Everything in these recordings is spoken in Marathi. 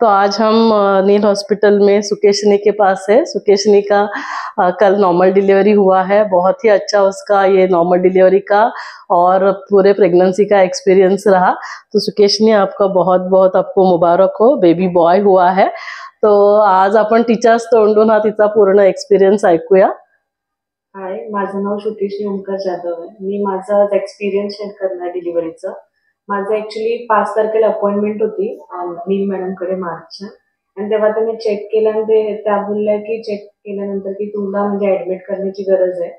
तो आज हम नील हॉस्पिटल में सुकेशनी के पास है। सुकेशनी का कल नॉर्मल डिलीवरी हुआ है। बहुत ही अच्छा उसका ये नॉर्मल डिलीवरी का और पूरे प्रेगनेंसी का एक्सपीरियंस रहा। तो सुकेशनी, आपका बहुत बहुत आपको मुबारक हो, बेबी बॉय हुआ है। तो आज आपण तिच्याच तोंडून हा तिचा पूर्ण एक्सपिरियन्स ऐकूया। हाय, माझं नाव सुकेशनी ओमकार जाधव आहे। मी माझा एक्सपिरियन्स शेअर करणार डिलिव्हरीचा। माझं ॲक्च्युली 5 तारखेला अपॉइंटमेंट होती नील मॅडमकडे मार्चच्या, आणि तेव्हा त्यांनी चेक केलं आणि त्या बोलल्या की चेक केल्यानंतर की तुला म्हणजे ॲडमिट करण्याची गरज आहे।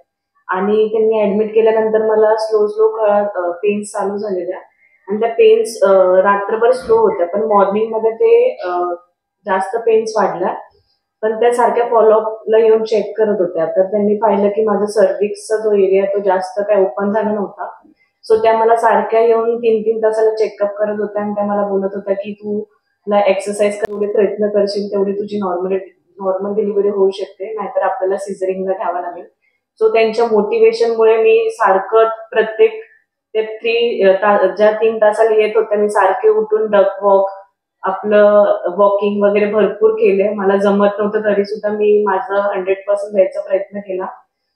आणि त्यांनी ॲडमिट केल्यानंतर मला स्लो पेन्स चालू झालेल्या, आणि त्या पेन्स रात्रभर स्लो होत्या, पण मॉर्निंगमध्ये ते जास्त पेन्स वाढल्या। पण त्या सारख्या फॉलोअपला येऊन चेक करत होत्या, तर त्यांनी पाहिलं की माझा सर्व्हिक्सचा जो एरिया तो जास्त काय ओपन झाला नव्हता। सो त्या मला सारख्या येऊन 3-3 तासाला चेकअप करत होत्या, आणि त्या मला बोलत होत्या की तुला एक्सरसाइज करण्याचे प्रयत्न करशील तेवढी तुझी नॉर्मल डिलिव्हरी होऊ शकते, नाहीतर आपल्याला सिझरिंगला घ्यावं लागेल। सो त्यांच्या मोटिवेशनमुळे मी सारखं प्रत्येक ज्या 3 तासाला येत होत्या मी सारखे उठून डक वॉक, आपलं वॉकिंग वगैरे भरपूर केले। मला जमत नव्हतं तरी सुद्धा मी माझं 100% द्यायचा प्रयत्न केला।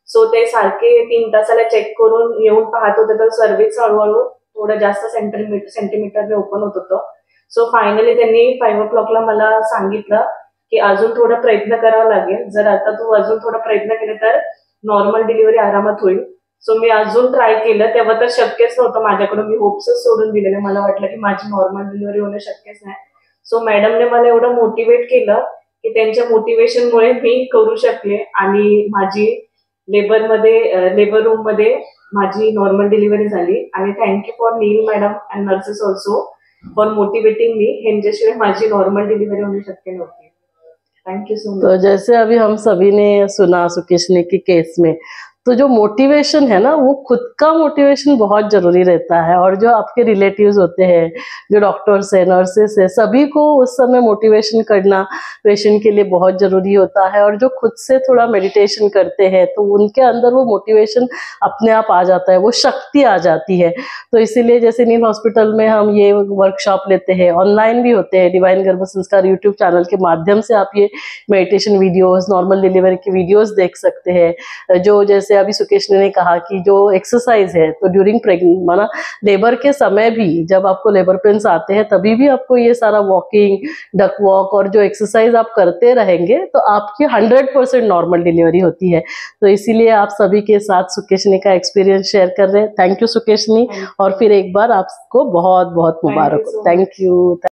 सो ते सारखे 3 तासाला चेक करून येऊन पाहत होते, तर सर्व्हिस हळूहळू थोडं जास्त सेंटीमीटरने ओपन होत होतं। सो फायनली त्यांनी 5 o'clockला मला सांगितलं की अजून थोडा प्रयत्न करावा लागेल, जर आता तू अजून थोडा प्रयत्न केले तर नॉर्मल डिलिव्हरी आरामात होईल। सो मी अजून ट्राय केलं, तेव्हा तर शक्यच नव्हतं माझ्याकडून, मी होप्सच सोडून दिलेले। मला वाटलं की माझी नॉर्मल डिलिव्हरी होणं शक्यच नाही। सो मॅडमने मला एवढं मोटिवेट केलं की त्यांच्या मोटिवेशनमुळे मी करू शकले, आणि माझी लेबर रूम मध्ये माझी नॉर्मल डिलिव्हरी झाली। आणि thank you for Neel madam and nurses also for motivating me. ह्यांच्याशिवाय माझी नॉर्मल डिलिव्हरी होणं शक्य नव्हती। Thank you so much. तो जैसे अभी हम सभी ने सुना सुकेशनी की केस में, तो जो मोटिवेशन है ना, वो खुद का मोटिवेशन बहुत जरूरी रहता है। और जो आपके रिलेटिव्स होते हैं, जो डॉक्टर्स है, नर्सेस है, सभी को उस समय मोटिवेशन करना पेशेंट के लिए बहुत जरूरी होता है। और जो खुद से थोड़ा मेडिटेशन करते हैं तो उनके अंदर वो मोटिवेशन अपने आप आ जाता है, वो शक्ति आ जाती है। तो इसीलिए जैसे नील हॉस्पिटल में हम ये वर्कशॉप लेते हैं, ऑनलाइन भी होते हैं, डिवाइन गर्भ संस्कार यूट्यूब चैनल के माध्यम से आप ये मेडिटेशन वीडियोस, नॉर्मल डिलीवरी की वीडियोस देख सकते हैं। जो जैसे अभी सुकेशनी ने कहा कि जो एक्सरसाइज है, तो ड्यूरिंग माना लेबर के समय भी, जब आपको लेबर पेन्स आते हैं तभी भी आपको ये सारा वॉकिंग, डक वॉक और जो एक्सरसाइज आप करते रहेंगे तो आपकी 100% नॉर्मल डिलीवरी होती है। तो इसीलिए आप सभी के साथ सुकेशनी का एक्सपीरियंस शेयर कर रहे हैं। थैंक यू सुकेशनी, और फिर एक बार आपको बहुत बहुत मुबारक हो। Thank you.